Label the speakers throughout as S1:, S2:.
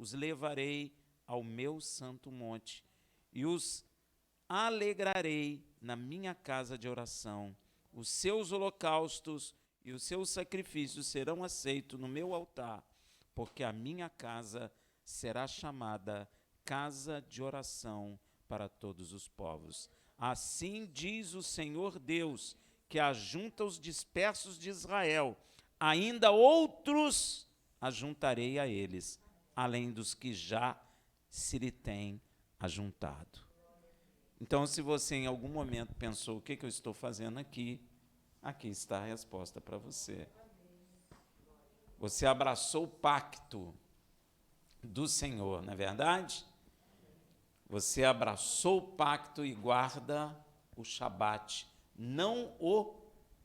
S1: os levarei ao meu santo monte e os alegrarei na minha casa de oração. Os seus holocaustos e os seus sacrifícios serão aceitos no meu altar, porque a minha casa será chamada casa de oração para todos os povos. Assim diz o Senhor Deus, que ajunta os dispersos de Israel, ainda outros ajuntarei a eles, além dos que já se lhe têm ajuntado. Então, se você em algum momento pensou, o que eu estou fazendo aqui? Aqui está a resposta para você. Você abraçou o pacto do Senhor, não é verdade? Você abraçou o pacto e guarda o Shabat, não o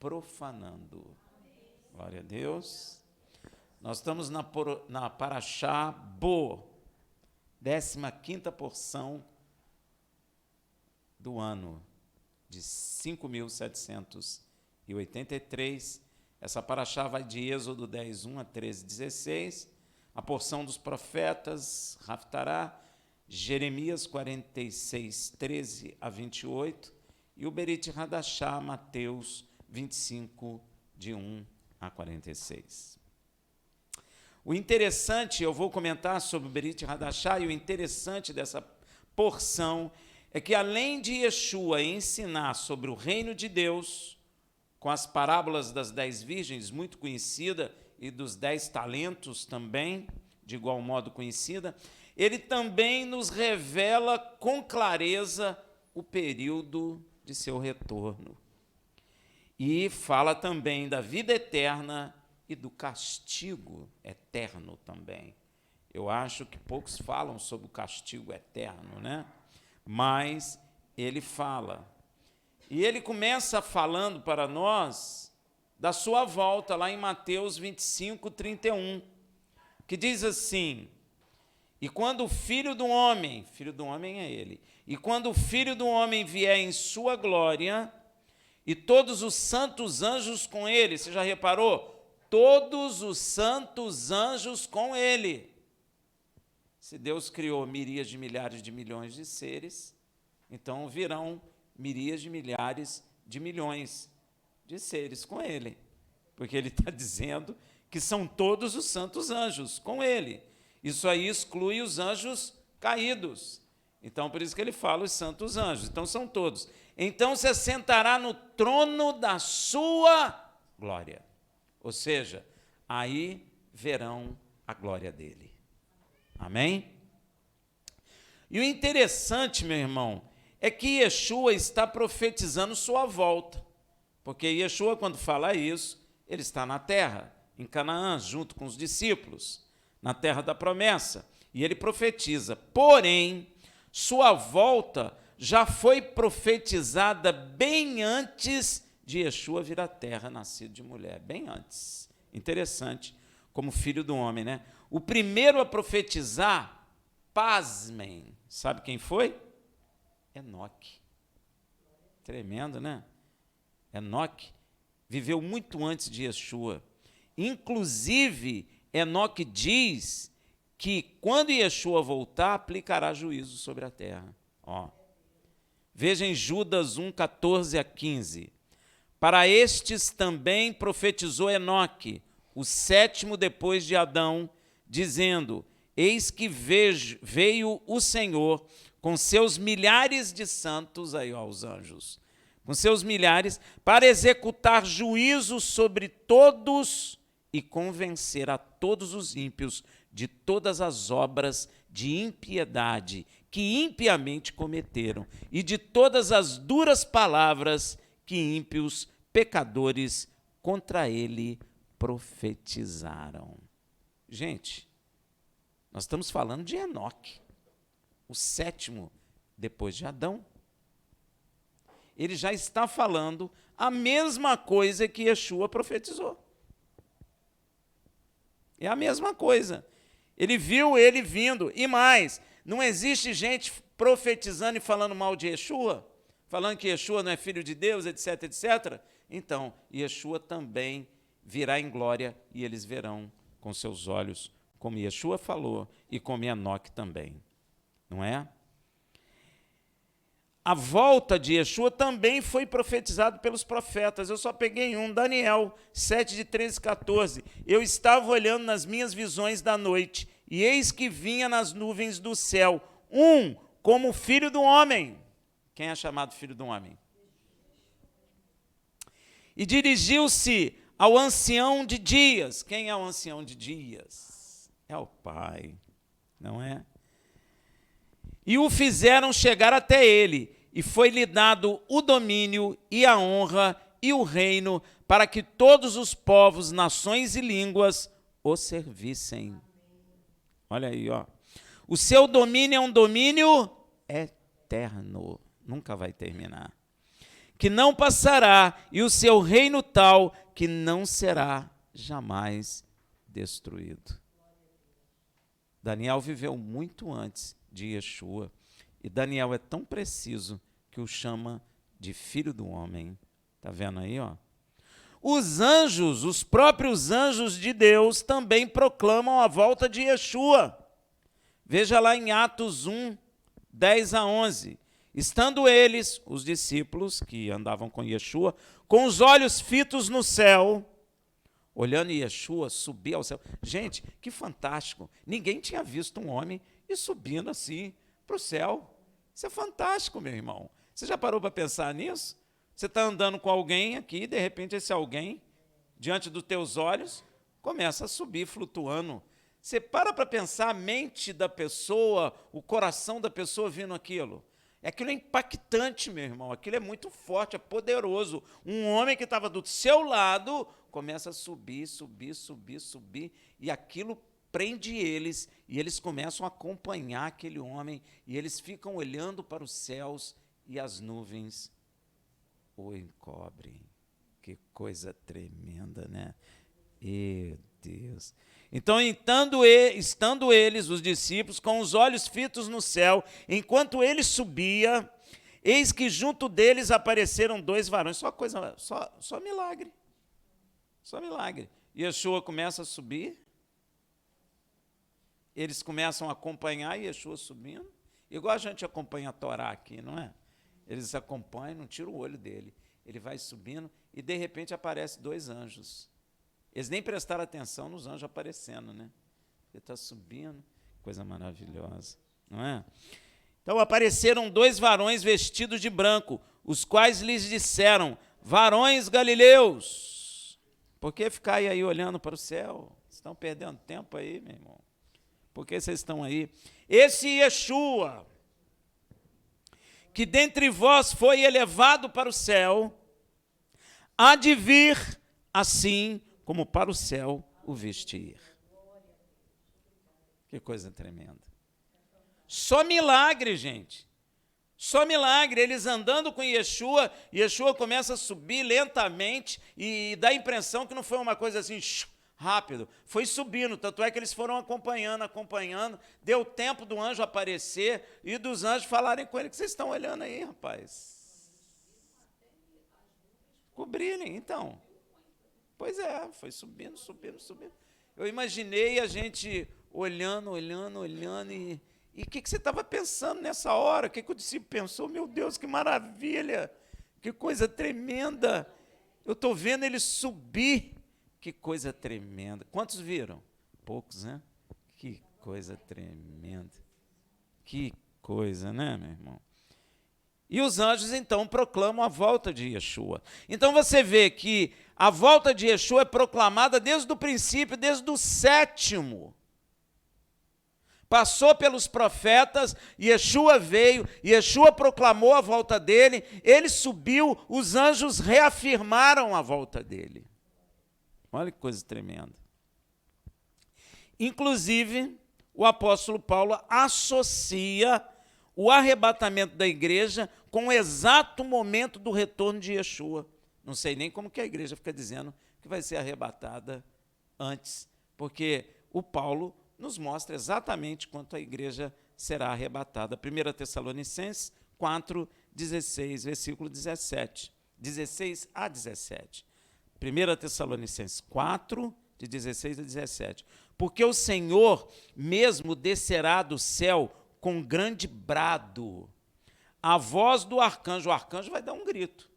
S1: profanando. Glória a Deus. Nós estamos na Parashá Bo, 15ª porção do ano de 5.783. Essa Parashá vai de Êxodo 10, 1 a 13, 16. A porção dos profetas, Haftará, Jeremias 46, 13 a 28. E o Berit Hadashá, Mateus 25, de 1 a 46. O interessante, eu vou comentar sobre o Berit Hadashá, e o interessante dessa porção é que, além de Yeshua ensinar sobre o reino de Deus, com as parábolas das 10 virgens, muito conhecida, e dos 10 talentos também, de igual modo conhecida, ele também nos revela com clareza o período de seu retorno. E fala também da vida eterna e do castigo eterno também. Eu acho que poucos falam sobre o castigo eterno, né? Mas ele fala. E ele começa falando para nós da sua volta, lá em Mateus 25, 31, que diz assim: e quando o Filho do Homem é ele, e quando o Filho do Homem vier em sua glória, e todos os santos anjos com ele, você já reparou? Todos os santos anjos com ele. Se Deus criou miríades de milhares de milhões de seres, então virão miríades de milhares de milhões de seres com ele, porque ele está dizendo que são todos os santos anjos com ele. Isso aí exclui os anjos caídos. Então, por isso que ele fala os santos anjos. Então, são todos. Então, se assentará no trono da sua glória. Ou seja, aí verão a glória dele. Amém? E o interessante, meu irmão, é que Yeshua está profetizando sua volta. Porque Yeshua, quando fala isso, ele está na terra, em Canaã, junto com os discípulos, na terra da promessa. E ele profetiza. Porém, sua volta já foi profetizada bem antes de Yeshua vir à terra, nascido de mulher. Bem antes. Interessante, como filho do homem, né? O primeiro a profetizar, pasmem, sabe quem foi? Enoque. Tremendo, né? Enoque viveu muito antes de Yeshua. Inclusive, Enoque diz que quando Yeshua voltar, aplicará juízo sobre a terra. Ó. Veja em Judas 1, 14 a 15. Para estes também profetizou Enoque, o sétimo depois de Adão, dizendo: eis que veio o Senhor com seus milhares de santos, aí ó, os anjos, com seus milhares, para executar juízo sobre todos e convencer a todos os ímpios de todas as obras de impiedade que impiamente cometeram e de todas as duras palavras que ímpios pecadores contra ele profetizaram. Gente, nós estamos falando de Enoque, o sétimo depois de Adão. Ele já está falando a mesma coisa que Yeshua profetizou. É a mesma coisa. Ele viu ele vindo. E mais, não existe gente profetizando e falando mal de Yeshua, falando que Yeshua não é filho de Deus, etc, etc. Então, Yeshua também virá em glória e eles verão com seus olhos como Yeshua falou, e como Enoque também, não é? A volta de Yeshua também foi profetizado pelos profetas. Eu só peguei um, Daniel 7, de 13 e 14. Eu estava olhando nas minhas visões da noite, e eis que vinha nas nuvens do céu, um como filho do homem. Quem é chamado filho do homem? E dirigiu-se ao ancião de dias. Quem é o ancião de dias? É o Pai, não é? E o fizeram chegar até ele, e foi-lhe dado o domínio e a honra e o reino, para que todos os povos, nações e línguas o servissem. Olha aí, ó. O seu domínio é um domínio eterno, nunca vai terminar, que não passará, e o seu reino tal, que não será jamais destruído. Daniel viveu muito antes de Yeshua, e Daniel é tão preciso que o chama de filho do homem. Está vendo aí, ó? Os anjos, os próprios anjos de Deus, também proclamam a volta de Yeshua. Veja lá em Atos 1, 10 a 11. Estando eles, os discípulos que andavam com Yeshua, com os olhos fitos no céu, olhando Yeshua subir ao céu. Gente, que fantástico. Ninguém tinha visto um homem ir subindo assim para o céu. Isso é fantástico, meu irmão. Você já parou para pensar nisso? Você está andando com alguém aqui, e de repente esse alguém, diante dos teus olhos, começa a subir flutuando. Você para pensar a mente da pessoa, o coração da pessoa vindo aquilo. Aquilo é impactante, meu irmão. Aquilo é muito forte, é poderoso. Um homem que estava do seu lado começa a subir, subir, subir, subir, e aquilo prende eles, e eles começam a acompanhar aquele homem, e eles ficam olhando para os céus, e as nuvens o encobrem. Que coisa tremenda, né? E Deus. Então, estando eles, os discípulos, com os olhos fitos no céu, enquanto ele subia, eis que junto deles apareceram dois varões. Só milagre. Só milagre. Yeshua começa a subir, eles começam a acompanhar Yeshua subindo, igual a gente acompanha a Torá aqui, não é? Eles acompanham, não tiram o olho dele. Ele vai subindo e, de repente, aparecem dois anjos. Eles nem prestaram atenção nos anjos aparecendo, né? Ele está subindo, coisa maravilhosa, não é? Então apareceram dois varões vestidos de branco, os quais lhes disseram: varões galileus, por que ficai aí olhando para o céu? Vocês estão perdendo tempo aí, meu irmão. Por que vocês estão aí? Esse Yeshua, que dentre vós foi elevado para o céu, há de vir assim como para o céu o vestir. Que coisa tremenda. Só milagre, gente. Só milagre. Eles andando com Yeshua, Yeshua começa a subir lentamente e dá a impressão que não foi uma coisa assim rápido. Foi subindo, tanto é que eles foram acompanhando. Deu tempo do anjo aparecer e dos anjos falarem com ele: que vocês estão olhando aí, rapaz? Cobrirem, então. Pois é, foi subindo. Eu imaginei a gente olhando, e o que você estava pensando nessa hora? O que o discípulo pensou? Meu Deus, que maravilha, que coisa tremenda. Eu estou vendo ele subir, que coisa tremenda. Quantos viram? Poucos, né? Que coisa tremenda. Que coisa, né, meu irmão? E os anjos, então, proclamam a volta de Yeshua. Então, você vê que a volta de Yeshua é proclamada desde o princípio, desde o sétimo. Passou pelos profetas, Yeshua veio, Yeshua proclamou a volta dele, ele subiu, os anjos reafirmaram a volta dele. Olha que coisa tremenda. Inclusive, o apóstolo Paulo associa o arrebatamento da igreja com o exato momento do retorno de Yeshua. Não sei nem como que a igreja fica dizendo que vai ser arrebatada antes, porque o Paulo nos mostra exatamente quanto a igreja será arrebatada. 1 Tessalonicenses 4, 16, versículo 17. 16 a 17. 1 Tessalonicenses 4, de 16 a 17. porque o Senhor mesmo descerá do céu com grande brado, a voz do arcanjo. O arcanjo vai dar um grito.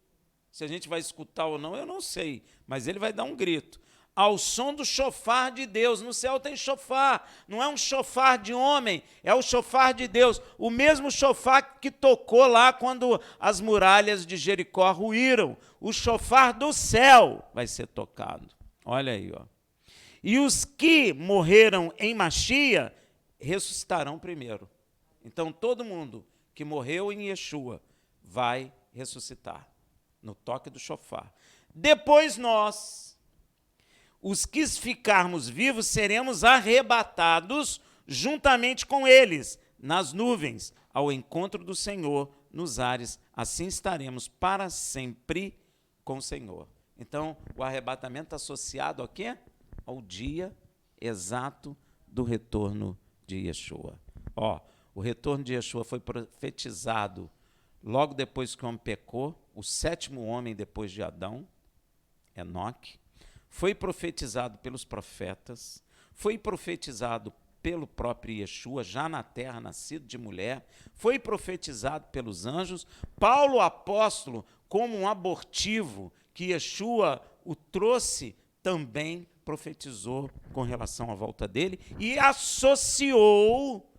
S1: Se a gente vai escutar ou não, eu não sei, mas ele vai dar um grito. Ao som do chofar de Deus. No céu tem chofar, não é um chofar de homem, é o chofar de Deus. O mesmo chofar que tocou lá quando as muralhas de Jericó ruíram. O chofar do céu vai ser tocado. Olha aí, ó. E os que morreram em Machia ressuscitarão primeiro. Então, todo mundo que morreu em Yeshua vai ressuscitar no toque do chofar. Depois nós, os que ficarmos vivos, seremos arrebatados juntamente com eles, nas nuvens, ao encontro do Senhor, nos ares. Assim estaremos para sempre com o Senhor. Então, o arrebatamento está associado ao quê? Ao dia exato do retorno de Yeshua. Ó, o retorno de Yeshua foi profetizado logo depois que o homem pecou, o 7º homem depois de Adão, Enoque. Foi profetizado pelos profetas, foi profetizado pelo próprio Yeshua, já na terra, nascido de mulher, foi profetizado pelos anjos. Paulo, apóstolo, como um abortivo que Yeshua o trouxe, também profetizou com relação à volta dele e associou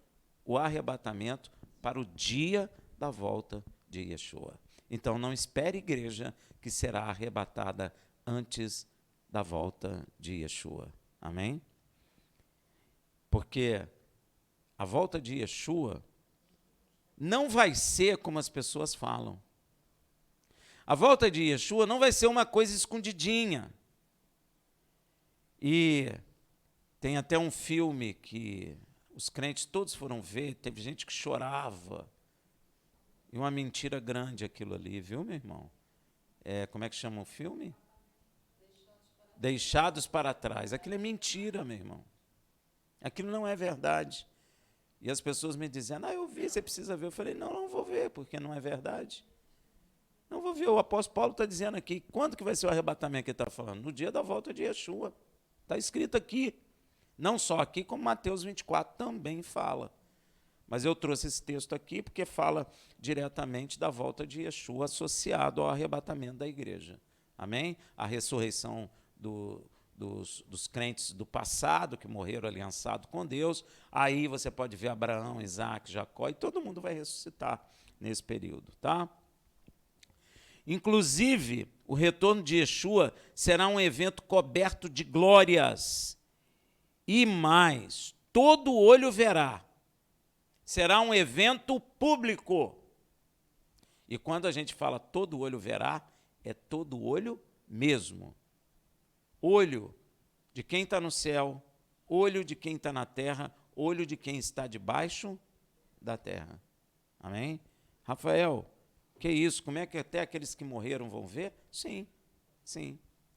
S1: o arrebatamento para o dia da volta de Yeshua. Então, não espere, igreja, que será arrebatada antes da volta de Yeshua. Amém? Porque a volta de Yeshua não vai ser como as pessoas falam. A volta de Yeshua não vai ser uma coisa escondidinha. E tem até um filme que os crentes todos foram ver, teve gente que chorava. E uma mentira grande aquilo ali, viu, meu irmão? Como é que chama o filme? Deixados para trás. Aquilo é mentira, meu irmão. Aquilo não é verdade. E as pessoas me dizendo, eu vi, você precisa ver. Eu falei, não vou ver, porque não é verdade. Não vou ver. O apóstolo Paulo está dizendo aqui, quando que vai ser o arrebatamento que ele está falando? No dia da volta de Yeshua. Está escrito aqui. Não só aqui, como Mateus 24 também fala. Mas eu trouxe esse texto aqui porque fala diretamente da volta de Yeshua associado ao arrebatamento da igreja. Amém? A ressurreição dos crentes do passado, que morreram aliançados com Deus. Aí você pode ver Abraão, Isaac, Jacó, e todo mundo vai ressuscitar nesse período. Tá? Inclusive, o retorno de Yeshua será um evento coberto de glórias. E mais, todo olho verá. Será um evento público. E quando a gente fala todo olho verá, é todo olho mesmo. Olho de quem está no céu, olho de quem está na terra, olho de quem está debaixo da terra. Amém? Rafael, que isso? Como é que até aqueles que morreram vão ver? Sim,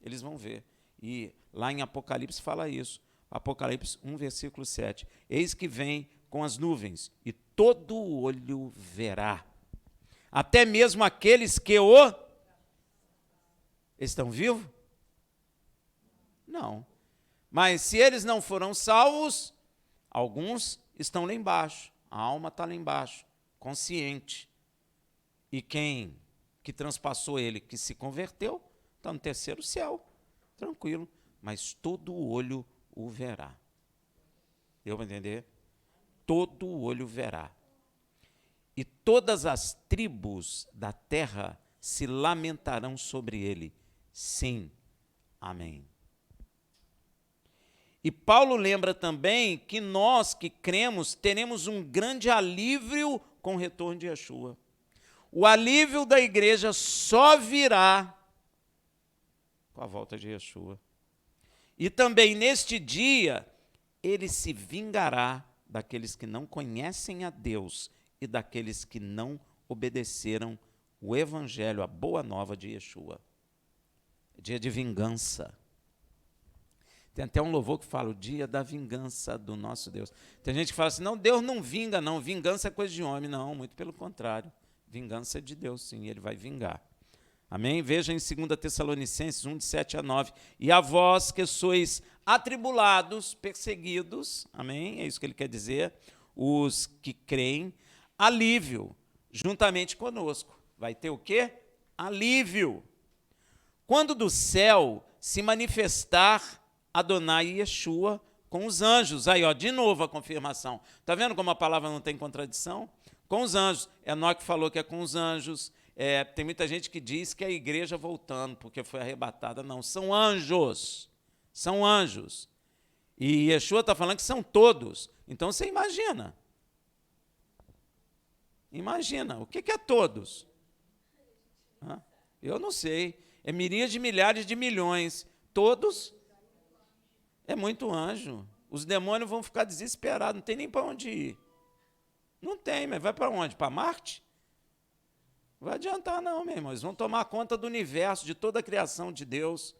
S1: eles vão ver. E lá em Apocalipse fala isso. Apocalipse 1, versículo 7. Eis que vem com as nuvens, e todo olho verá. Até mesmo aqueles que o estão vivos? Não. Mas se eles não foram salvos, alguns estão lá embaixo. A alma está lá embaixo, consciente. E quem que transpassou ele, que se converteu, está no 3º céu. Tranquilo. Mas todo olho o verá. Deu para entender? Todo olho verá. E todas as tribos da terra se lamentarão sobre ele. Sim. Amém. E Paulo lembra também que nós que cremos teremos um grande alívio com o retorno de Yeshua. O alívio da igreja só virá com a volta de Yeshua. E também neste dia, ele se vingará daqueles que não conhecem a Deus e daqueles que não obedeceram o evangelho, a boa nova de Yeshua. Dia de vingança. Tem até um louvor que fala, o dia da vingança do nosso Deus. Tem gente que fala assim, não, Deus não vinga, não, vingança é coisa de homem. Não, muito pelo contrário. Vingança é de Deus, sim, ele vai vingar. Amém? Veja em 2 Tessalonicenses 1, de 7 a 9. E a vós que sois atribulados, perseguidos, amém? É isso que ele quer dizer. Os que creem, alívio, juntamente conosco. Vai ter o quê? Alívio. Quando do céu se manifestar Adonai Yeshua com os anjos. Aí, ó, de novo a confirmação. Está vendo como a palavra não tem contradição? Com os anjos. Enoque falou que é com os anjos. Tem muita gente que diz que é a igreja voltando, porque foi arrebatada. Não, são anjos. São anjos. E Yeshua está falando que são todos. Então você imagina. Imagina, o que é todos? Eu não sei. É miríades de milhares de milhões. Todos? É muito anjo. Os demônios vão ficar desesperados, não tem nem para onde ir. Não tem, mas vai para onde? Para Marte? Não vai adiantar não, meu irmão. Eles vão tomar conta do universo, de toda a criação de Deus.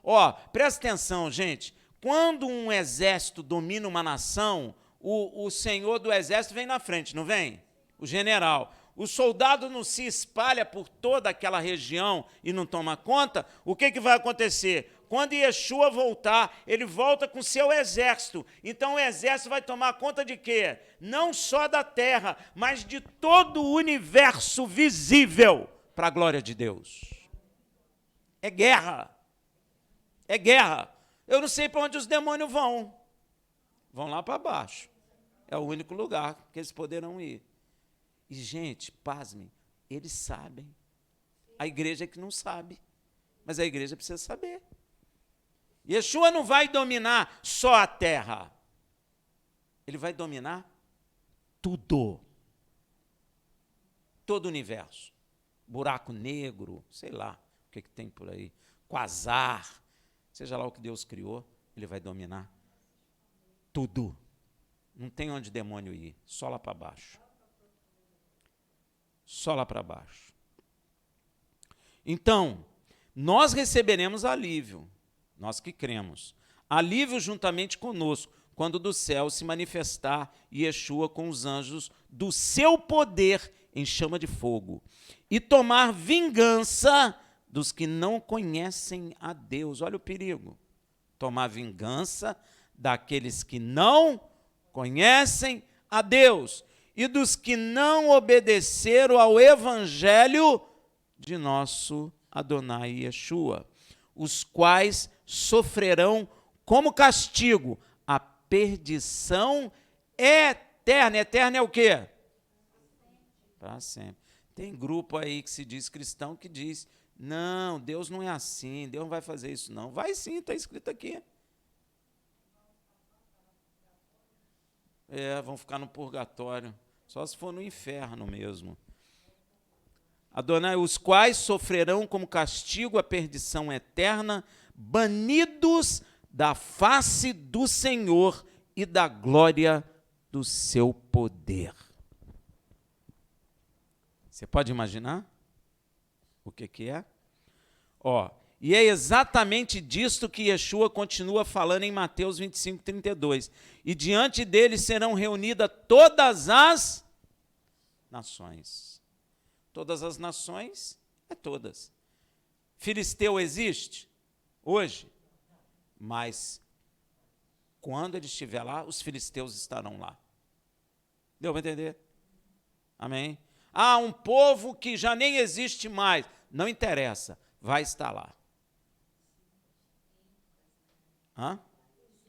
S1: Ó, presta atenção, gente. Quando um exército domina uma nação, o senhor do exército vem na frente, não vem? O general. O soldado não se espalha por toda aquela região e não toma conta, o que vai acontecer? Quando Yeshua voltar, ele volta com seu exército. Então o exército vai tomar conta de quê? Não só da terra, mas de todo o universo visível para a glória de Deus. É guerra. É guerra. Eu não sei para onde os demônios vão. Vão lá para baixo. É o único lugar que eles poderão ir. E, gente, pasmem, eles sabem. A igreja é que não sabe. Mas a igreja precisa saber. Yeshua não vai dominar só a terra. Ele vai dominar tudo. Todo o universo. Buraco negro, sei lá o que tem por aí. Quasar. Seja lá o que Deus criou, ele vai dominar tudo. Não tem onde demônio ir, só lá para baixo. Só lá para baixo. Então, nós receberemos alívio, nós que cremos. Alívio juntamente conosco, quando do céu se manifestar Yeshua com os anjos do seu poder em chama de fogo, e tomar vingança dos que não conhecem a Deus. Olha o perigo. Tomar vingança daqueles que não conhecem a Deus e dos que não obedeceram ao evangelho de nosso Adonai Yeshua, os quais sofrerão como castigo a perdição eterna. Eterna é o quê? Para sempre. Tem grupo aí que se diz cristão que diz, não, Deus não é assim, Deus não vai fazer isso não. Vai sim, está escrito aqui. Vão ficar no purgatório, só se for no inferno mesmo. Adonai, os quais sofrerão como castigo a perdição eterna, banidos da face do Senhor e da glória do seu poder. Você pode imaginar o que é? E é exatamente disto que Yeshua continua falando em Mateus 25, 32. E diante dele serão reunidas todas as nações. Todas as nações, todas. Filisteu existe hoje, mas quando ele estiver lá, os filisteus estarão lá. Deu para entender? Amém? Um povo que já nem existe mais. Não interessa, vai estar lá.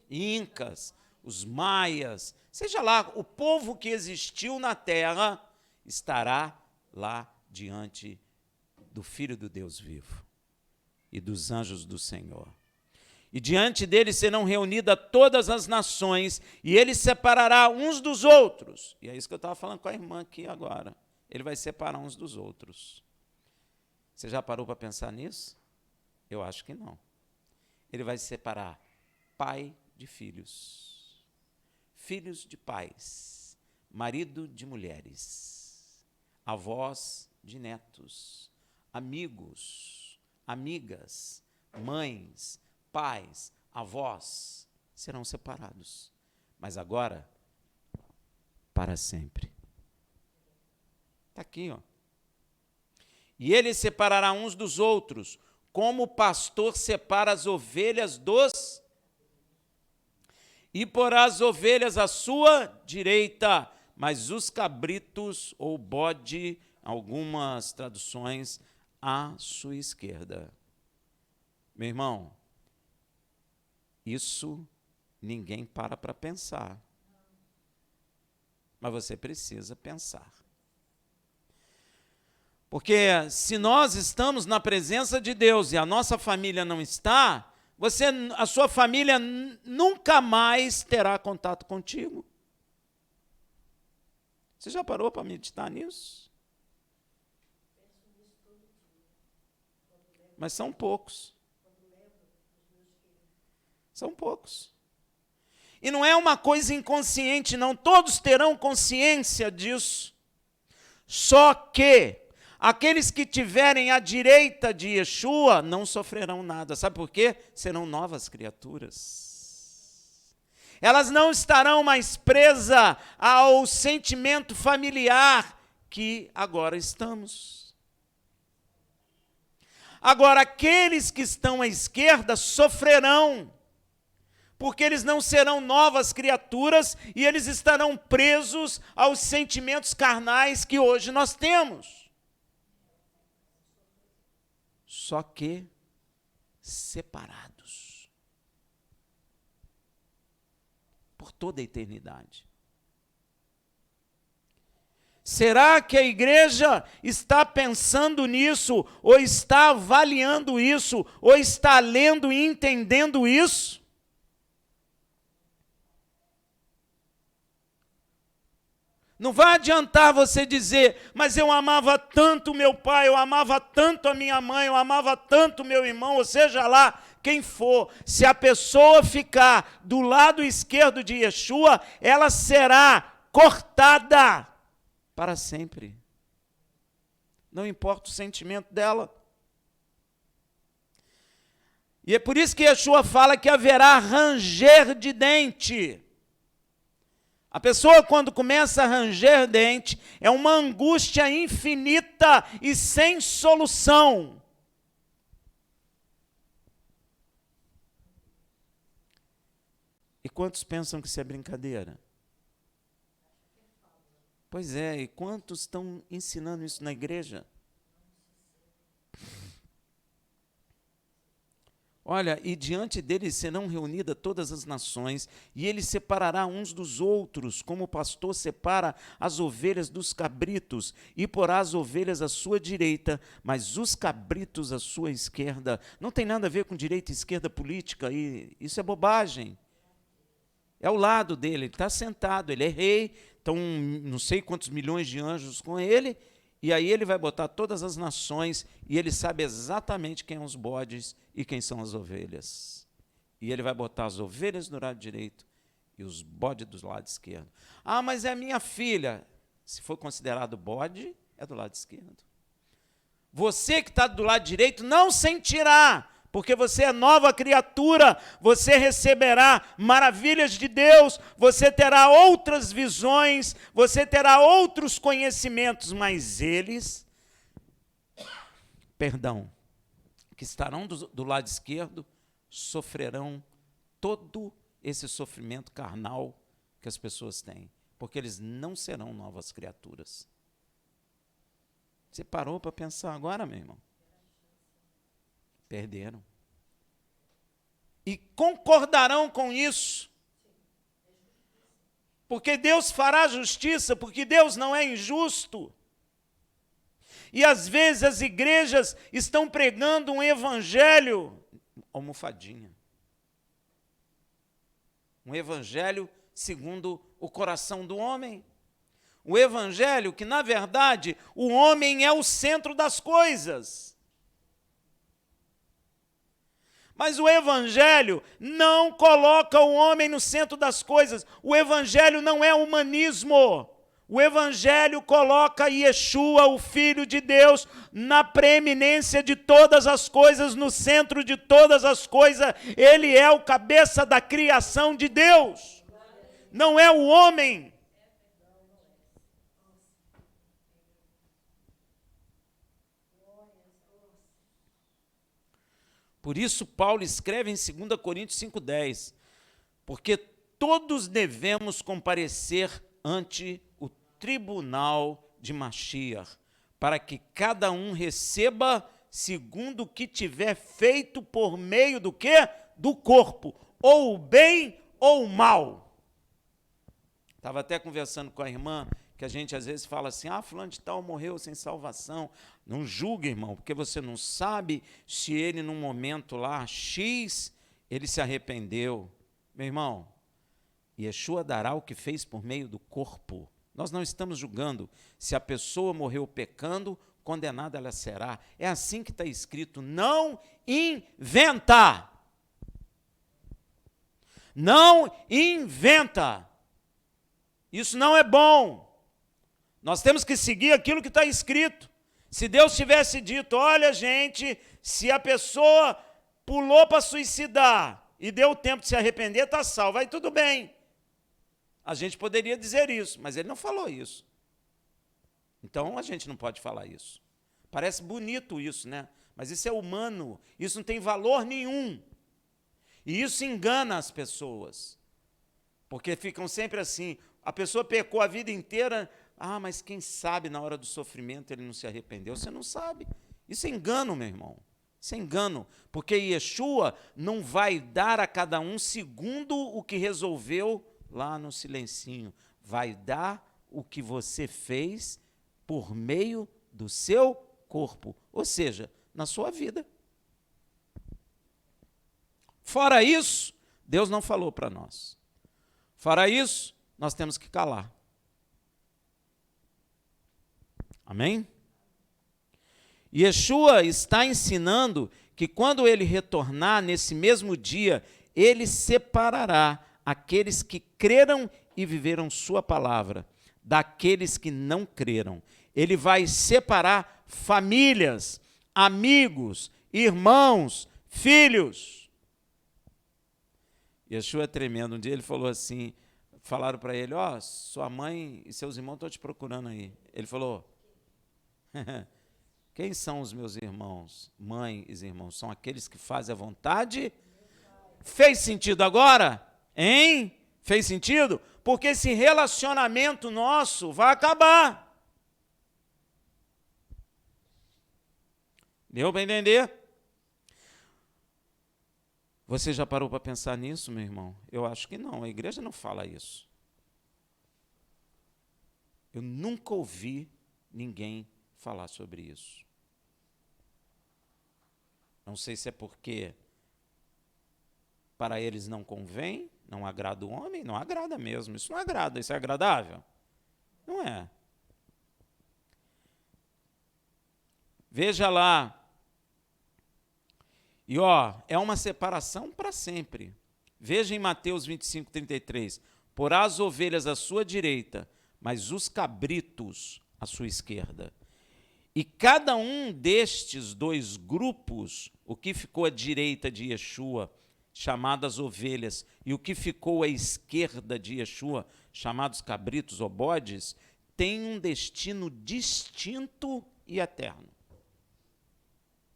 S1: Incas, os maias, seja lá, o povo que existiu na terra estará lá diante do Filho do Deus vivo e dos anjos do Senhor. E diante dele serão reunidas todas as nações, e ele separará uns dos outros. E é isso que eu estava falando com a irmã aqui agora. Ele vai separar uns dos outros. Você já parou para pensar nisso? Eu acho que não. Ele vai separar pai de filhos, filhos de pais, marido de mulheres, avós de netos, amigos, amigas, mães, pais, avós, serão separados. Mas agora, para sempre. Está aqui, E ele separará uns dos outros, como o pastor separa as ovelhas dos... E porá as ovelhas à sua direita, mas os cabritos ou bode, algumas traduções, à sua esquerda. Meu irmão, isso ninguém para pensar. Mas você precisa pensar. Porque se nós estamos na presença de Deus e a nossa família não está, a sua família nunca mais terá contato contigo. Você já parou para meditar nisso? Mas são poucos. São poucos. E não é uma coisa inconsciente, não. Todos terão consciência disso. Só que aqueles que tiverem à direita de Yeshua não sofrerão nada. Sabe por quê? Serão novas criaturas. Elas não estarão mais presas ao sentimento familiar que agora estamos. Agora, aqueles que estão à esquerda sofrerão, porque eles não serão novas criaturas e eles estarão presos aos sentimentos carnais que hoje nós temos. Só que separados por toda a eternidade. Será que a igreja está pensando nisso, ou está avaliando isso, ou está lendo e entendendo isso? Não vai adiantar você dizer, mas eu amava tanto meu pai, eu amava tanto a minha mãe, eu amava tanto meu irmão, ou seja lá quem for. Se a pessoa ficar do lado esquerdo de Yeshua, ela será cortada para sempre. Não importa o sentimento dela. E é por isso que Yeshua fala que haverá ranger de dente. A pessoa, quando começa a ranger dente, é uma angústia infinita e sem solução. E quantos pensam que isso é brincadeira? Pois é, e quantos estão ensinando isso na igreja? Olha, e diante dele serão reunidas todas as nações, e ele separará uns dos outros, como o pastor separa as ovelhas dos cabritos, e porá as ovelhas à sua direita, mas os cabritos à sua esquerda. Não tem nada a ver com direita e esquerda política, e isso é bobagem. É ao lado dele, ele está sentado, ele é rei, estão não sei quantos milhões de anjos com ele, e aí ele vai botar todas as nações, e ele sabe exatamente quem são os bodes e quem são as ovelhas. E ele vai botar as ovelhas do lado direito e os bodes do lado esquerdo. Ah, mas é a minha filha. Se for considerado bode, é do lado esquerdo. Você que está do lado direito não sentirá, porque você é nova criatura, você receberá maravilhas de Deus, você terá outras visões, você terá outros conhecimentos, mas eles, que estarão do lado esquerdo, sofrerão todo esse sofrimento carnal que as pessoas têm, porque eles não serão novas criaturas. Você parou para pensar agora, meu irmão? Perderam. E concordarão com isso. Porque Deus fará justiça, porque Deus não é injusto. E às vezes as igrejas estão pregando um evangelho almofadinha. Um evangelho segundo o coração do homem. O evangelho que, na verdade, o homem é o centro das coisas. Mas o evangelho não coloca o homem no centro das coisas. O evangelho não é humanismo. O evangelho coloca Yeshua, o Filho de Deus, na preeminência de todas as coisas, no centro de todas as coisas. Ele é o cabeça da criação de Deus. Não é o homem. Por isso Paulo escreve em 2 Coríntios 5,10, porque todos devemos comparecer ante o tribunal de Mashiach, para que cada um receba segundo o que tiver feito por meio do quê? Do corpo, ou o bem ou o mal. Estava até conversando com a irmã, que a gente às vezes fala assim, fulano de tal morreu sem salvação. Não julgue, irmão, porque você não sabe se ele num momento lá, X, ele se arrependeu. Meu irmão, Yeshua dará o que fez por meio do corpo. Nós não estamos julgando se a pessoa morreu pecando, condenada ela será. É assim que está escrito, não inventa. Não inventa. Isso não é bom. Nós temos que seguir aquilo que está escrito. Se Deus tivesse dito, olha gente, se a pessoa pulou para suicidar e deu tempo de se arrepender, está salvo, aí tudo bem. A gente poderia dizer isso, mas ele não falou isso. Então a gente não pode falar isso. Parece bonito isso, né? Mas isso é humano, isso não tem valor nenhum. E isso engana as pessoas. Porque ficam sempre assim, a pessoa pecou a vida inteira, mas quem sabe na hora do sofrimento ele não se arrependeu? Você não sabe. Isso é engano, meu irmão. Isso é engano. Porque Yeshua não vai dar a cada um segundo o que resolveu lá no silencinho. Vai dar o que você fez por meio do seu corpo. Ou seja, na sua vida. Fora isso, Deus não falou para nós. Fora isso, nós temos que calar. Amém? Yeshua está ensinando que quando ele retornar nesse mesmo dia, ele separará aqueles que creram e viveram sua palavra, daqueles que não creram. Ele vai separar famílias, amigos, irmãos, filhos. Yeshua é tremendo. Um dia ele falou assim, falaram para ele, sua mãe e seus irmãos estão te procurando aí. Ele falou, quem são os meus irmãos? Mãe e irmãos, são aqueles que fazem a vontade? Fez sentido agora? Hein? Fez sentido? Porque esse relacionamento nosso vai acabar. Deu para entender? Você já parou para pensar nisso, meu irmão? Eu acho que não, a igreja não fala isso. Eu nunca ouvi ninguém falar sobre isso. Não sei se é porque para eles não convém, não agrada o homem, não agrada mesmo. Isso não agrada, isso é agradável? Não é. Veja lá. E é uma separação para sempre. Veja em Mateus 25, 33. Porá as ovelhas à sua direita, mas os cabritos à sua esquerda. E cada um destes dois grupos, o que ficou à direita de Yeshua, chamadas ovelhas, e o que ficou à esquerda de Yeshua, chamados cabritos ou bodes, tem um destino distinto e eterno.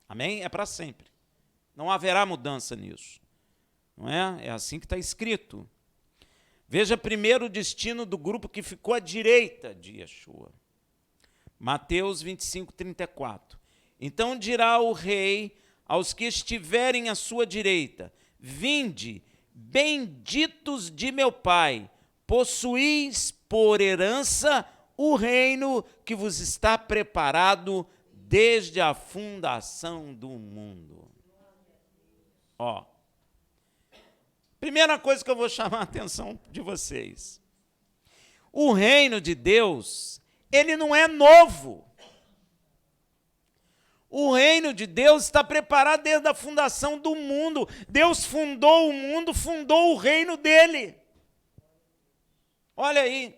S1: Amém? É para sempre. Não haverá mudança nisso. Não é? É assim que está escrito. Veja primeiro o destino do grupo que ficou à direita de Yeshua. Mateus 25, 34. Então dirá o rei aos que estiverem à sua direita, vinde, benditos de meu Pai, possuís por herança o reino que vos está preparado desde a fundação do mundo. Primeira coisa que eu vou chamar a atenção de vocês. O reino de Deus, ele não é novo. O reino de Deus está preparado desde a fundação do mundo. Deus fundou o mundo, fundou o reino dele. Olha aí.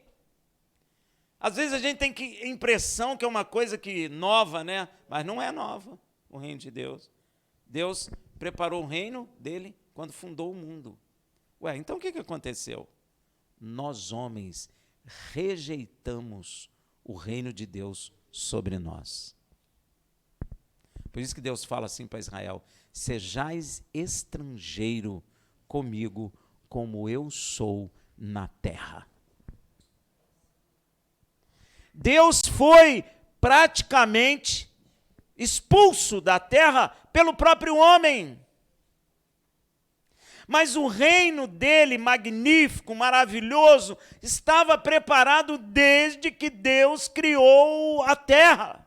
S1: Às vezes a gente tem a impressão que é uma coisa nova, né? Mas não é nova o reino de Deus. Deus preparou o reino dele quando fundou o mundo. Então o que aconteceu? Nós, homens, rejeitamos o reino de Deus sobre nós. Por isso que Deus fala assim para Israel: sejais estrangeiro comigo, como eu sou na terra. Deus foi praticamente expulso da terra pelo próprio homem. Mas o reino dele, magnífico, maravilhoso, estava preparado desde que Deus criou a terra.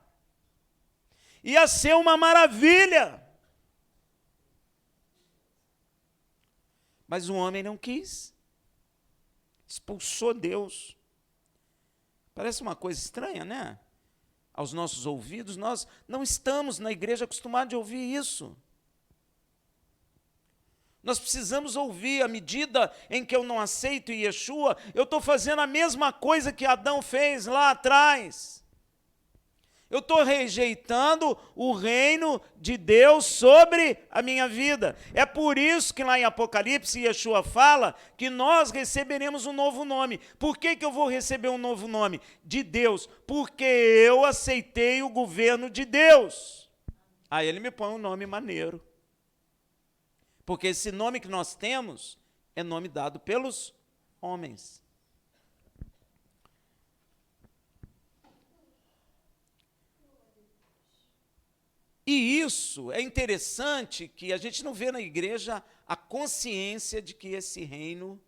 S1: Ia ser uma maravilha. Mas o homem não quis. Expulsou Deus. Parece uma coisa estranha, né? Aos nossos ouvidos, nós não estamos na igreja acostumados a ouvir isso. Nós precisamos ouvir, à medida em que eu não aceito Yeshua, eu estou fazendo a mesma coisa que Adão fez lá atrás. Eu estou rejeitando o reino de Deus sobre a minha vida. É por isso que lá em Apocalipse, Yeshua fala que nós receberemos um novo nome. Por que eu vou receber um novo nome? De Deus. Porque eu aceitei o governo de Deus. Aí ele me põe um nome maneiro. Porque esse nome que nós temos é nome dado pelos homens. E isso é interessante, que a gente não vê na igreja a consciência de que esse reino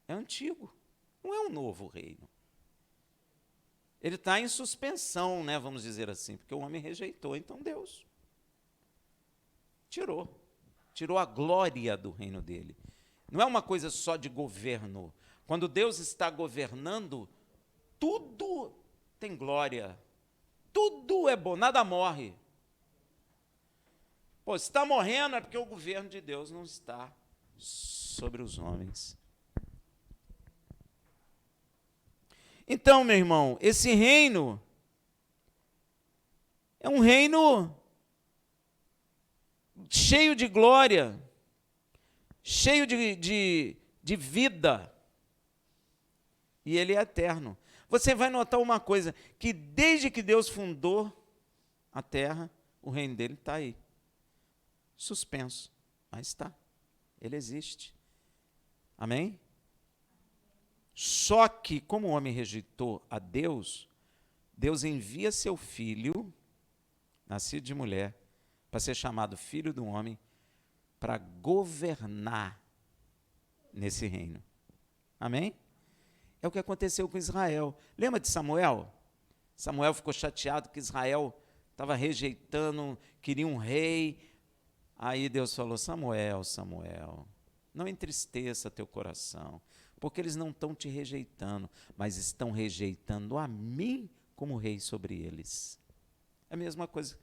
S1: é antigo, não é um novo reino. Ele está em suspensão, né, vamos dizer assim, porque o homem rejeitou, então Deus tirou a glória do reino dele. Não é uma coisa só de governo. Quando Deus está governando, tudo tem glória, tudo é bom, nada morre. Pô, se está morrendo é porque o governo de Deus não está sobre os homens. Então, meu irmão, esse reino é um reino cheio de glória, cheio de vida, e ele é eterno. Você vai notar uma coisa, que desde que Deus fundou a terra, o reino dele está aí. Suspenso, mas está, ele existe. Amém? Só que, como o homem rejeitou a Deus, Deus envia seu filho, nascido de mulher, para ser chamado filho do homem, para governar nesse reino. Amém? É o que aconteceu com Israel. Lembra de Samuel? Samuel ficou chateado que Israel estava rejeitando, queria um rei. Aí Deus falou: Samuel, Samuel, não entristeça teu coração, porque eles não estão te rejeitando, mas estão rejeitando a mim como rei sobre eles. É a mesma coisa.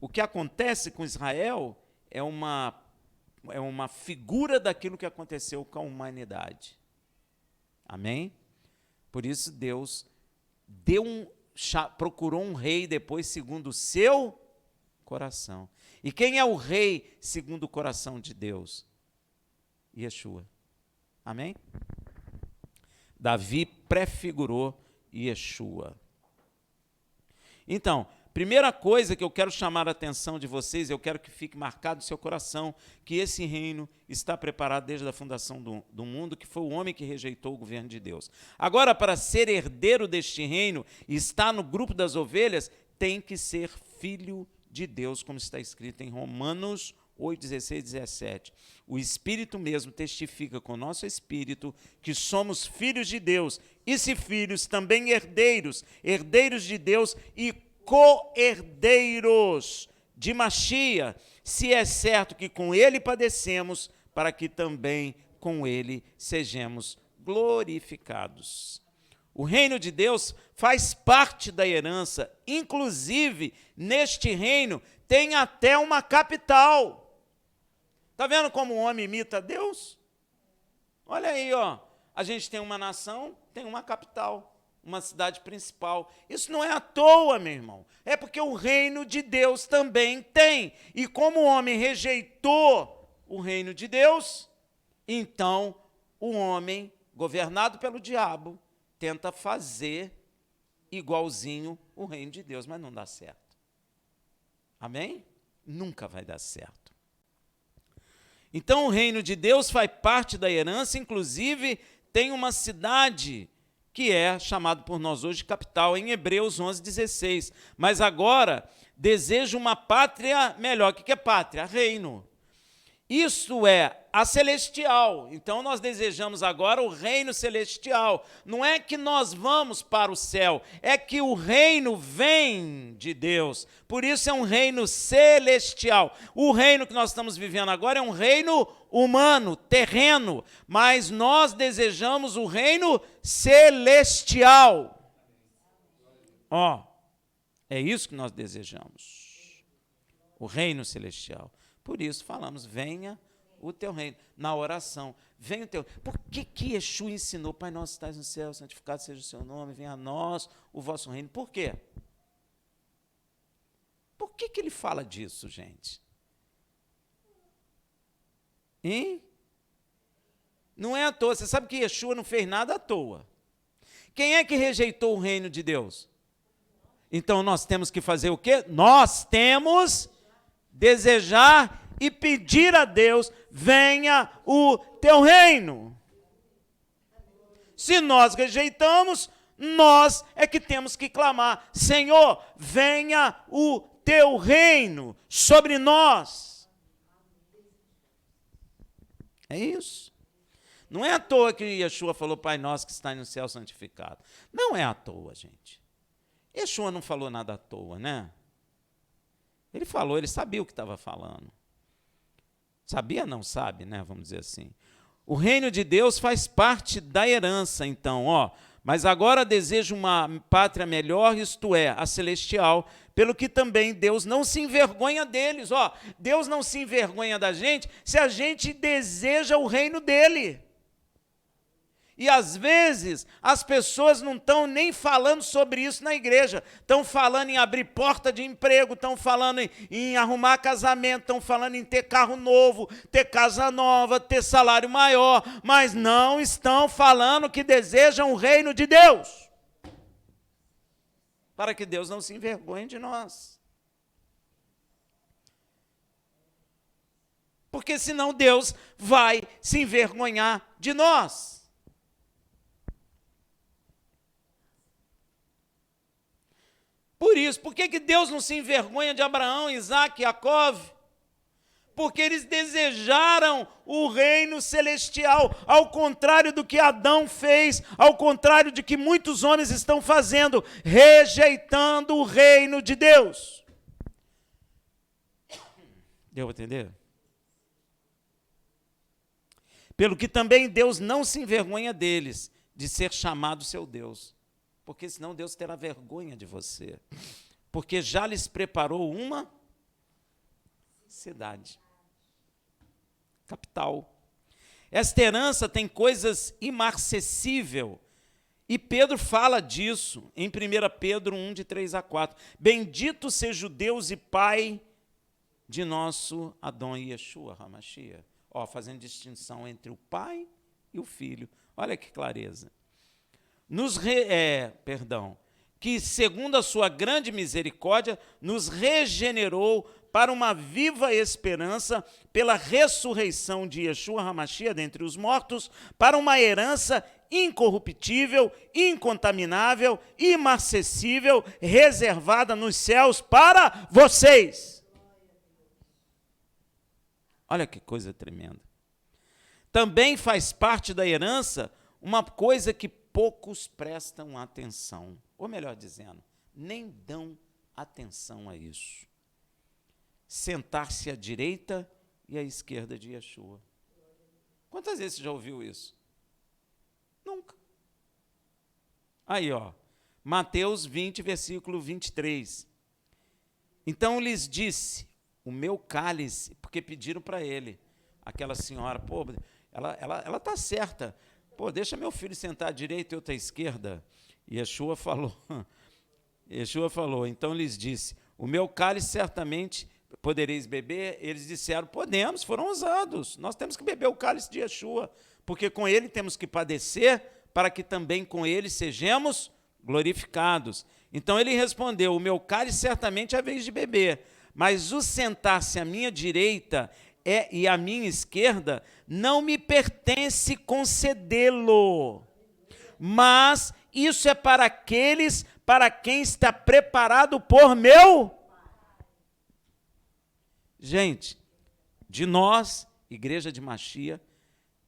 S1: O que acontece com Israel é uma figura daquilo que aconteceu com a humanidade. Amém? Por isso Deus procurou um rei depois segundo o seu coração. E quem é o rei segundo o coração de Deus? Yeshua. Amém? Davi prefigurou Yeshua. Então, primeira coisa que eu quero chamar a atenção de vocês, eu quero que fique marcado no seu coração, que esse reino está preparado desde a fundação do mundo, que foi o homem que rejeitou o governo de Deus. Agora, para ser herdeiro deste reino e estar no grupo das ovelhas, tem que ser filho de Deus, como está escrito em Romanos 8, 16 e 17. O Espírito mesmo testifica com o nosso Espírito que somos filhos de Deus, e se filhos, também herdeiros, herdeiros de Deus e co-herdeiros de Machia, se é certo que com ele padecemos, para que também com ele sejamos glorificados. O reino de Deus faz parte da herança, inclusive, neste reino, tem até uma capital. Está vendo como o homem imita Deus? Olha aí, ó. A gente tem uma nação, tem uma capital, uma cidade principal. Isso não é à toa, meu irmão. É porque o reino de Deus também tem. E como o homem rejeitou o reino de Deus, então o homem, governado pelo diabo, tenta fazer igualzinho o reino de Deus, mas não dá certo. Amém? Nunca vai dar certo. Então, o reino de Deus faz parte da herança, inclusive tem uma cidade que é chamado por nós hoje de capital, em Hebreus 11:16. Mas agora desejo uma pátria melhor. O que é pátria? Reino. Isso é a celestial. Então nós desejamos agora o reino celestial. Não é que nós vamos para o céu, é que o reino vem de Deus. Por isso é um reino celestial. O reino que nós estamos vivendo agora é um reino humano, terreno, mas nós desejamos o reino celestial. Ó, é isso que nós desejamos. O reino celestial. Por isso falamos, venha o teu reino. Na oração, venha o teu reino. Por que Yeshua ensinou, Pai nosso que estás no céu, santificado seja o seu nome, venha a nós o vosso reino? Por quê? Por que ele fala disso, gente? Hein? Não é à toa. Você sabe que Yeshua não fez nada à toa. Quem é que rejeitou o reino de Deus? Então nós temos que fazer o quê? Nós temos desejar e pedir a Deus, venha o teu reino. Se nós rejeitamos, nós é que temos que clamar, Senhor, venha o teu reino sobre nós. É isso. Não é à toa que Yeshua falou, Pai nosso que está no céu santificado. Não é à toa, gente. Yeshua não falou nada à toa, né? Ele falou, ele sabia o que estava falando. Sabia? Não sabe, né? Vamos dizer assim. O reino de Deus faz parte da herança, então, ó. Mas agora desejo uma pátria melhor, isto é, a celestial, pelo que também Deus não se envergonha deles, ó. Deus não se envergonha da gente se a gente deseja o reino dele. E às vezes as pessoas não estão nem falando sobre isso na igreja, estão falando em abrir porta de emprego, estão falando em arrumar casamento, estão falando em ter carro novo, ter casa nova, ter salário maior, mas não estão falando que desejam o reino de Deus, para que Deus não se envergonhe de nós. Porque senão Deus vai se envergonhar de nós. Por isso, por que Deus não se envergonha de Abraão, Isaac e Jacó? Porque eles desejaram o reino celestial, ao contrário do que Adão fez, ao contrário de que muitos homens estão fazendo, rejeitando o reino de Deus. Deu para entender? Pelo que também Deus não se envergonha deles, de ser chamado seu Deus. Porque senão Deus terá vergonha de você. Porque já lhes preparou uma cidade. Capital. Esta herança tem coisas imarcessíveis. E Pedro fala disso em 1 Pedro 1, de 3 a 4. Bendito seja o Deus e Pai de nosso Adão Yeshua HaMashiach. Ó, fazendo distinção entre o Pai e o Filho. Olha que clareza. Que segundo a sua grande misericórdia, nos regenerou para uma viva esperança pela ressurreição de Yeshua HaMashiach dentre os mortos, para uma herança incorruptível, incontaminável, imarcessível, reservada nos céus para vocês. Olha que coisa tremenda. Também faz parte da herança uma coisa que poucos prestam atenção, ou melhor dizendo, nem dão atenção a isso. Sentar-se à direita e à esquerda de Yeshua. Quantas vezes você já ouviu isso? Nunca. Aí, ó, Mateus 20, versículo 23. Então lhes disse, o meu cálice, porque pediram para ele, aquela senhora, pô, ela está certa, pô, deixa meu filho sentar à direita e outra à esquerda. E Yeshua falou, então lhes disse, o meu cálice certamente podereis beber? Eles disseram, podemos, foram ousados, nós temos que beber o cálice de Yeshua, porque com ele temos que padecer, para que também com ele sejamos glorificados. Então ele respondeu, o meu cálice certamente é a vez de beber, mas o sentar-se à minha direita e à minha esquerda não me pertence concedê-lo, mas isso é para aqueles para quem está preparado por meu. Gente, de nós, Igreja de Machia,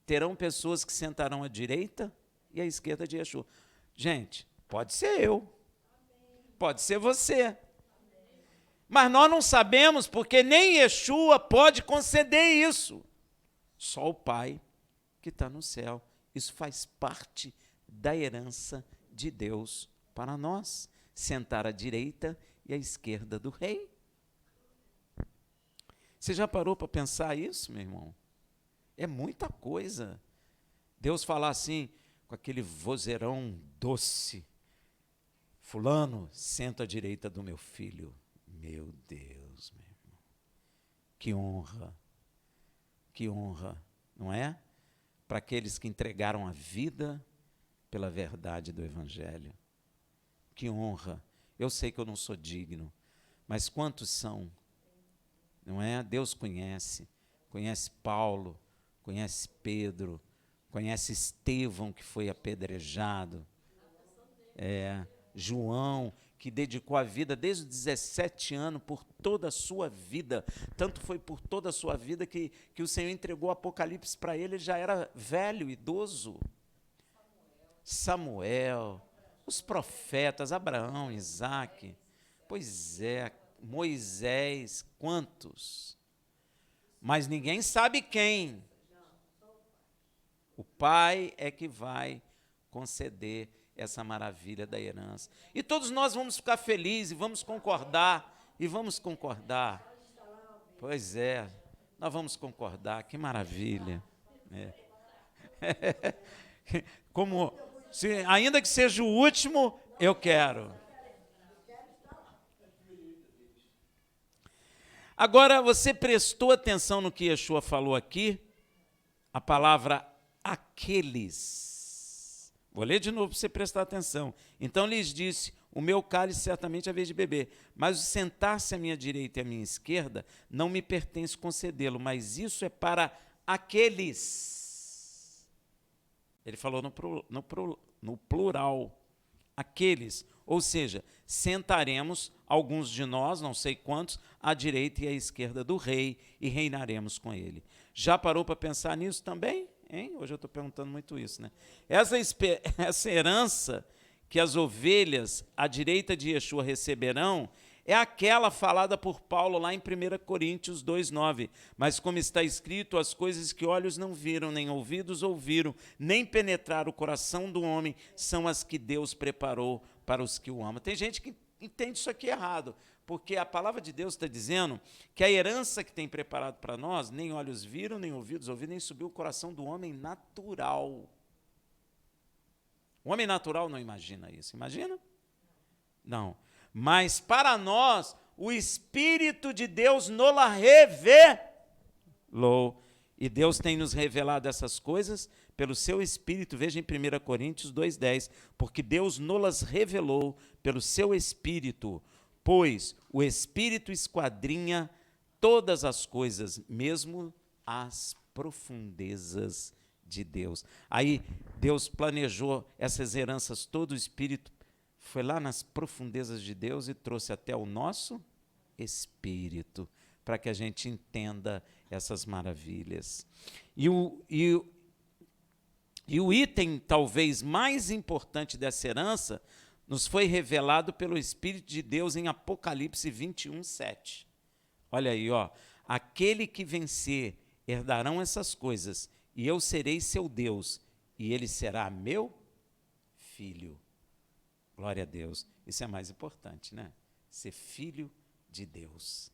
S1: terão pessoas que sentarão à direita e à esquerda de Yeshua. Gente, pode ser eu, pode ser você, mas nós não sabemos, porque nem Yeshua pode conceder isso. Só o Pai que está no céu. Isso faz parte da herança de Deus para nós, sentar à direita e à esquerda do rei. Você já parou para pensar isso, meu irmão? É muita coisa. Deus falar assim, com aquele vozeirão doce: fulano, senta à direita do meu filho. Meu Deus, meu irmão. Que honra, não é? Para aqueles que entregaram a vida pela verdade do Evangelho. Que honra. Eu sei que eu não sou digno, mas quantos são? Não é? Deus conhece Paulo, conhece Pedro, conhece Estevão, que foi apedrejado, João, que dedicou a vida desde os 17 anos, por toda a sua vida, tanto foi por toda a sua vida que o Senhor entregou o Apocalipse para ele já era velho, idoso. Samuel, os profetas, Abraão, Isaque, pois é, Moisés, quantos? Mas ninguém sabe quem. O Pai é que vai conceder essa maravilha da herança. E todos nós vamos ficar felizes, vamos concordar, Pois é, nós vamos concordar, que maravilha. Como, ainda que seja o último, eu quero. Agora, você prestou atenção no que Yeshua falou aqui? A palavra aqueles. Vou ler de novo para você prestar atenção. Então lhes disse: o meu cálice certamente é a vez de beber, mas o sentar-se à minha direita e à minha esquerda não me pertence concedê-lo, mas isso é para aqueles. Ele falou no plural. Aqueles. Ou seja, sentaremos alguns de nós, não sei quantos, à direita e à esquerda do rei e reinaremos com ele. Já parou para pensar nisso também? Hein? Hoje eu estou perguntando muito isso, né? Essa herança que as ovelhas à direita de Yeshua receberão é aquela falada por Paulo lá em 1 Coríntios 2,9. Mas como está escrito, as coisas que olhos não viram, nem ouvidos ouviram, nem penetraram o coração do homem, são as que Deus preparou para os que o amam. Tem gente que entende isso aqui errado, porque a palavra de Deus está dizendo que a herança que tem preparado para nós, nem olhos viram, nem ouvidos ouviram, nem subiu o coração do homem natural. O homem natural não imagina isso, imagina? Não. Mas para nós, o Espírito de Deus nos revelou. E Deus tem nos revelado essas coisas pelo seu Espírito. Veja em 1 Coríntios 2,10. Porque Deus nos revelou pelo seu Espírito. Pois o Espírito esquadrinha todas as coisas, mesmo as profundezas de Deus. Aí Deus planejou essas heranças, todo o Espírito foi lá nas profundezas de Deus e trouxe até o nosso espírito, para que a gente entenda essas maravilhas. E o item talvez mais importante dessa herança nos foi revelado pelo Espírito de Deus em Apocalipse 21:7. Olha aí, ó. Aquele que vencer herdarão essas coisas, e eu serei seu Deus, e ele será meu filho. Glória a Deus. Isso é mais importante, né? Ser filho de Deus.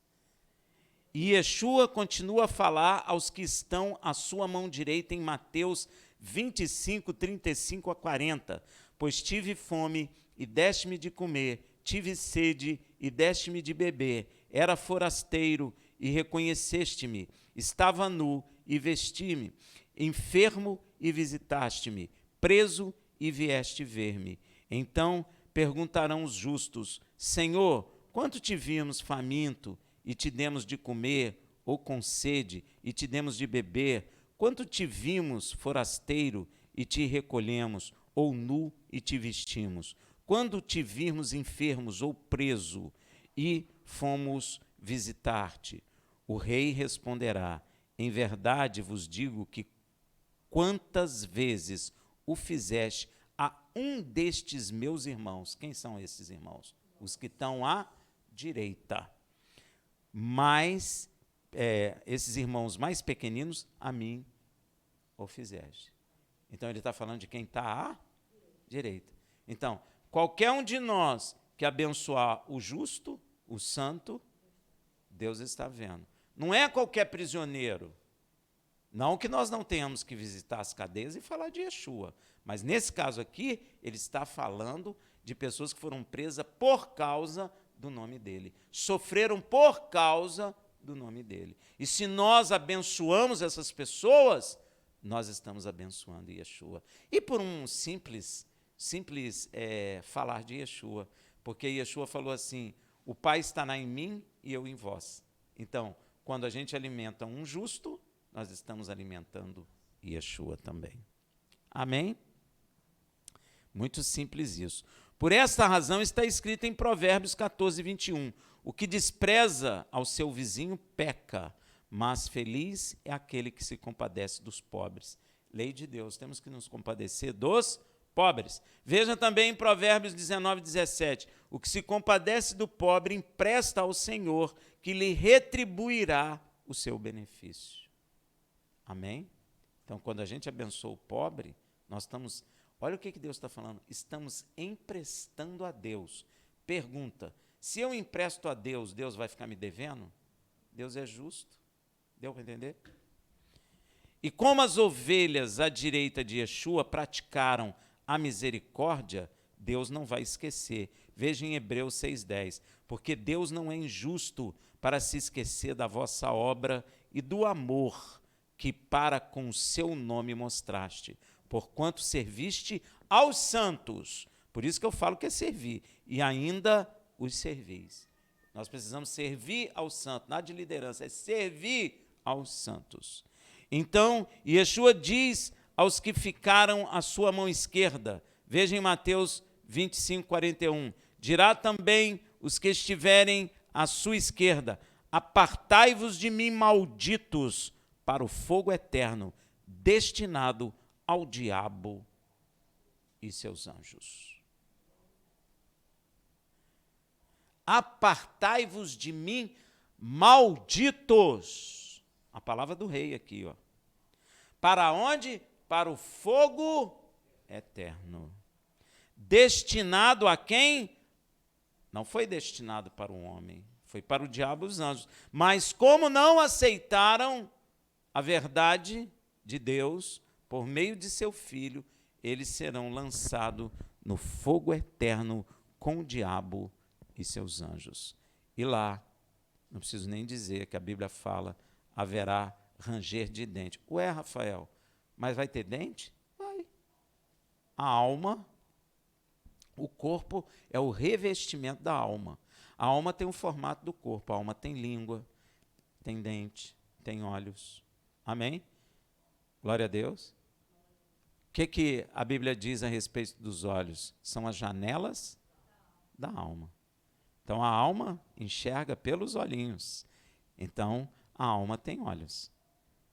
S1: E Yeshua continua a falar aos que estão à sua mão direita em Mateus 25, 35 a 40. Pois tive fome e deste-me de comer, tive sede e deste-me de beber, era forasteiro e reconheceste-me, estava nu e vesti-me, enfermo e visitaste-me, preso e vieste ver-me. Então perguntarão os justos: Senhor, quando te vimos faminto e te demos de comer, ou com sede, e te demos de beber? Quando te vimos forasteiro, e te recolhemos, ou nu, e te vestimos? Quando te virmos enfermos ou preso, e fomos visitar-te? O rei responderá: em verdade vos digo que quantas vezes o fizeste a um destes meus irmãos. Quem são esses irmãos? Os que estão à direita. Mas esses irmãos mais pequeninos, a mim o fizeste. Então, ele está falando de quem está à direita. Então, qualquer um de nós que abençoar o justo, o santo, Deus está vendo. Não é qualquer prisioneiro. Não que nós não tenhamos que visitar as cadeias e falar de Yeshua, mas nesse caso aqui, ele está falando de pessoas que foram presas por causa do nome dele, sofreram por causa do nome dele. E se nós abençoamos essas pessoas, nós estamos abençoando Yeshua. E por um simples falar de Yeshua, porque Yeshua falou assim: o Pai estará em mim e eu em vós. Então, quando a gente alimenta um justo, nós estamos alimentando Yeshua também. Amém? Muito simples isso. Por esta razão está escrito em Provérbios 14, 21. O que despreza ao seu vizinho peca, mas feliz é aquele que se compadece dos pobres. Lei de Deus, temos que nos compadecer dos pobres. Veja também em Provérbios 19, 17. O que se compadece do pobre empresta ao Senhor, que lhe retribuirá o seu benefício. Amém? Então, quando a gente abençoa o pobre, nós estamos... Olha o que Deus está falando. Estamos emprestando a Deus. Pergunta: se eu empresto a Deus, Deus vai ficar me devendo? Deus é justo. Deu para entender? E como as ovelhas à direita de Yeshua praticaram a misericórdia, Deus não vai esquecer. Veja em Hebreus 6,10. Porque Deus não é injusto para se esquecer da vossa obra e do amor que para com o seu nome mostraste, porquanto serviste aos santos. Por isso que eu falo que é servir. E ainda os servis. Nós precisamos servir aos santos. Nada de liderança, é servir aos santos. Então, Yeshua diz aos que ficaram à sua mão esquerda. Veja em Mateus 25, 41. Dirá também os que estiverem à sua esquerda: apartai-vos de mim, malditos, para o fogo eterno, destinado ao diabo e seus anjos. Apartai-vos de mim, malditos. A palavra do rei aqui, ó. Para onde? Para o fogo eterno. Destinado a quem? Não foi destinado para o homem, foi para o diabo e os anjos. Mas como não aceitaram a verdade de Deus, por meio de seu Filho, eles serão lançados no fogo eterno com o diabo e seus anjos. E lá, não preciso nem dizer que a Bíblia fala, haverá ranger de dente. Ué, Rafael, mas vai ter dente? Vai. A alma, o corpo é o revestimento da alma. A alma tem o formato do corpo, a alma tem língua, tem dente, tem olhos. Amém? Glória a Deus. O que a Bíblia diz a respeito dos olhos? São as janelas da alma. Então, a alma enxerga pelos olhinhos. Então, a alma tem olhos.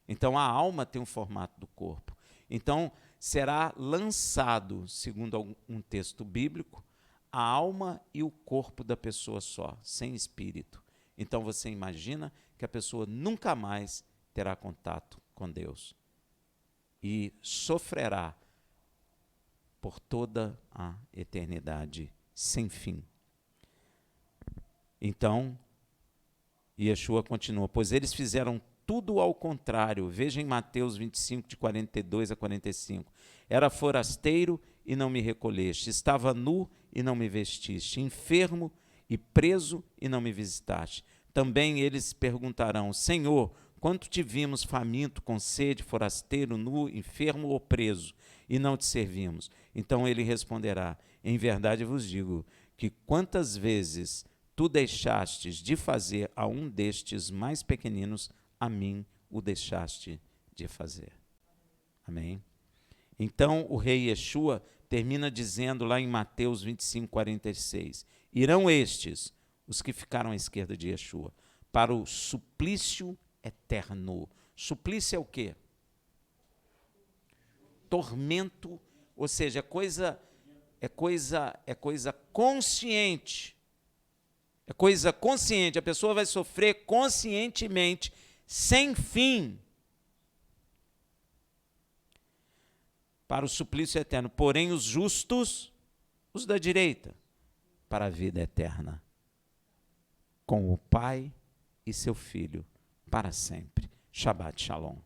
S1: Então, a alma tem o formato do corpo. Então, será lançado, segundo um texto bíblico, a alma e o corpo da pessoa só, sem espírito. Então, você imagina que a pessoa nunca mais terá contato com Deus e sofrerá por toda a eternidade sem fim. Então, Yeshua continua: pois eles fizeram tudo ao contrário. Veja em Mateus 25, de 42 a 45. Era forasteiro e não me recolheste, estava nu e não me vestiste, enfermo e preso e não me visitaste. Também eles perguntarão: Senhor, quando te vimos faminto, com sede, forasteiro, nu, enfermo ou preso, e não te servimos? Então ele responderá: em verdade vos digo que quantas vezes tu deixastes de fazer a um destes mais pequeninos, a mim o deixaste de fazer. Amém? Então, o rei Yeshua termina dizendo lá em Mateus 25, 46, irão estes, os que ficaram à esquerda de Yeshua, para o suplício eterno. Suplício é o quê? Tormento, ou seja, é coisa consciente. É coisa consciente, a pessoa vai sofrer conscientemente, sem fim, para o suplício eterno. Porém, os justos, os da direita, para a vida eterna, com o Pai e seu Filho, para sempre. Shabbat Shalom.